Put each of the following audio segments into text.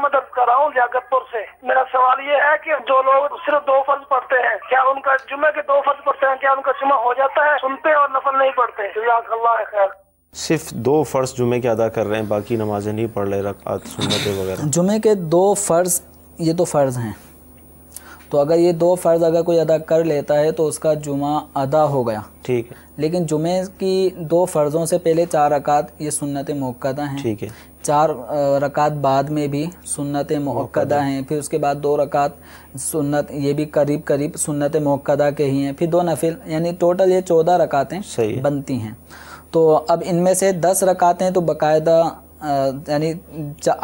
अहमद कर रहा हूँ लियाकतपुर से। मेरा सवाल ये है कि जो लोग सिर्फ 2 फर्ज पढ़ते हैं, क्या उनका जुम्मे के 2 फर्ज पढ़ते हैं, क्या उनका जुम्मा हो जाता है? सुनते और नफल नहीं पढ़ते। जज़ाकल्लाह खैर। सिर्फ 2 फ़र्ज़ जुमे के अदा कर रहे हैं, बाकी नमाजें नहीं पढ़ रहे, रकात सुन्नतें वगैरह। जुमे के 2 फ़र्ज़, ये तो फ़र्ज़ हैं, तो अगर ये 2 फ़र्ज़ अगर कोई अदा कर लेता है तो उसका जुमा अदा हो गया, ठीक है। लेकिन जुमे की 2 फ़र्ज़ों से पहले 4 रकात ये सुन्नत मुअक्कदा हैं, ठीक है। 4 रकात बाद में भी सुन्नत मुअक्कदा हैं, फिर उसके बाद 2 रकात सुन्नत, ये भी करीब करीब सुन्नत मुअक्कदा के ही हैं, फिर 2 नफिल, यानी टोटल ये 14 रकातें बनती हैं। तो अब इनमें से 10 रकातें तो बाकायदा यानी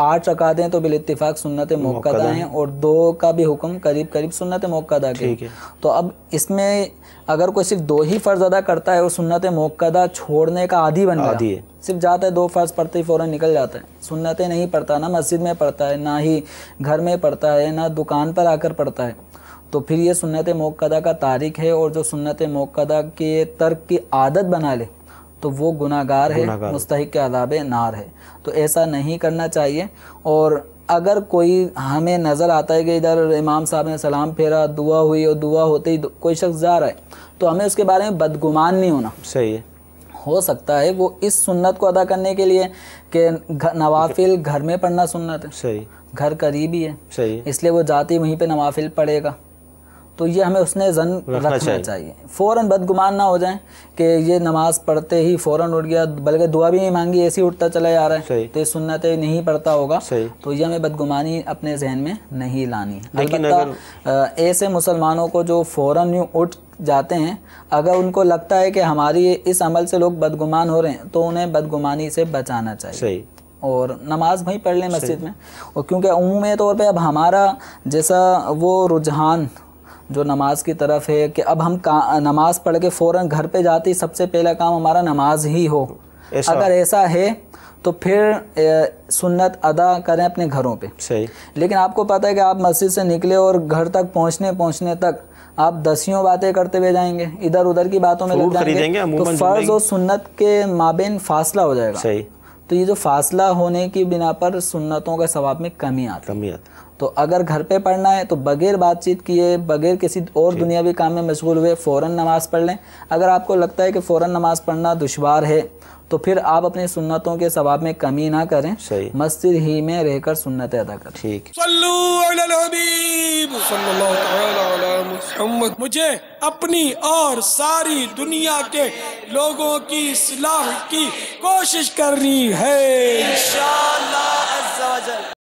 8 रकातें तो बिल-इत्तिफाक सुन्नत मुअक्कदा हैं और 2 का भी हुक्म करीब करीब सुन्नत मुअक्कदा के। तो अब इसमें अगर कोई सिर्फ 2 ही फ़र्ज़ अदा करता है और सुन्नत मुअक्कदा छोड़ने का आदी बन गया, सिर्फ जाता है 2 फ़र्ज़ पढ़ते ही फ़ौरन निकल जाता है, सुन्नतें नहीं पढ़ता, ना मस्जिद में पढ़ता है, ना ही घर में पढ़ता है, ना दुकान पर आकर पढ़ता है, तो फिर ये सुन्नत मुअक्कदा का तारिक है। और जो सुन्नत मुअक्कदा के तर्क की आदत बना ले तो वो गुनाहगार है, मुस्तहिक के अज़ाब नार है। तो ऐसा नहीं करना चाहिए। और अगर कोई हमें नज़र आता है कि इधर इमाम साहब ने सलाम फेरा, दुआ हुई और दुआ होते ही कोई शख्स जा रहा है, तो हमें उसके बारे में बदगुमान नहीं होना। सही है, हो सकता है वो इस सुन्नत को अदा करने के लिए कि नवाफिल घर में पढ़ना सुन्नत है, सही, घर करीब ही है, सही, इसलिए वो जाते ही वहीं पे नवाफिल पढ़ेगा, तो ये हमें उसने ज़न रखना चाहिए। फ़ौरन बदगुमान ना हो जाए कि ये नमाज़ पढ़ते ही फ़ौरन उठ गया, बल्कि दुआ भी नहीं मांगी, ऐसे ही उठता चला जा रहा है, तो ये सुन्नतें नहीं पढ़ता होगा, तो ये हमें बदगुमानी अपने जहन में नहीं लानी है। अलबत्ता ऐसे मुसलमानों को जो फ़ौरन यूँ उठ जाते हैं, अगर उनको लगता है कि हमारी इस अमल से लोग बदगुमान हो रहे हैं, तो उन्हें बदगुमानी से बचाना चाहिए और नमाज वहीं पढ़ लें मस्जिद में। और क्योंकि उमूमी तौर पे अब हमारा जैसा वो रुझान जो नमाज की तरफ है कि अब हम नमाज पढ़ के फ़ौरन घर पे जाते ही सबसे पहला काम हमारा नमाज ही हो, अगर ऐसा है तो फिर सुन्नत अदा करें अपने घरों पे। सही। लेकिन आपको पता है कि आप मस्जिद से निकले और घर तक पहुंचने तक आप 10 बातें करते हुए जाएंगे, इधर उधर की बातों में लग जाएंगे, तो फ़र्ज़ और सुन्नत के माबेन फासला हो जाएगा। सही। तो ये जो फासला होने की बिना पर सुन्नतों के सवाब में कमी आती है। तो अगर घर पे पढ़ना है तो बगैर बातचीत किए, बगैर किसी और दुनियावी काम में मशगूल हुए फ़ौरन नमाज़ पढ़ लें। अगर आपको लगता है कि फ़ौरन नमाज़ पढ़ना दुश्वार है तो फिर आप अपनी सुन्नतों के सवाब में कमी ना करें, मस्जिद ही में रहकर सुन्नतें अदा करें। ठीक। मुझे अपनी और सारी दुनिया के लोगों की इस्लाह की कोशिश करनी है इंशाअल्लाह अज़्ज़ा वजल।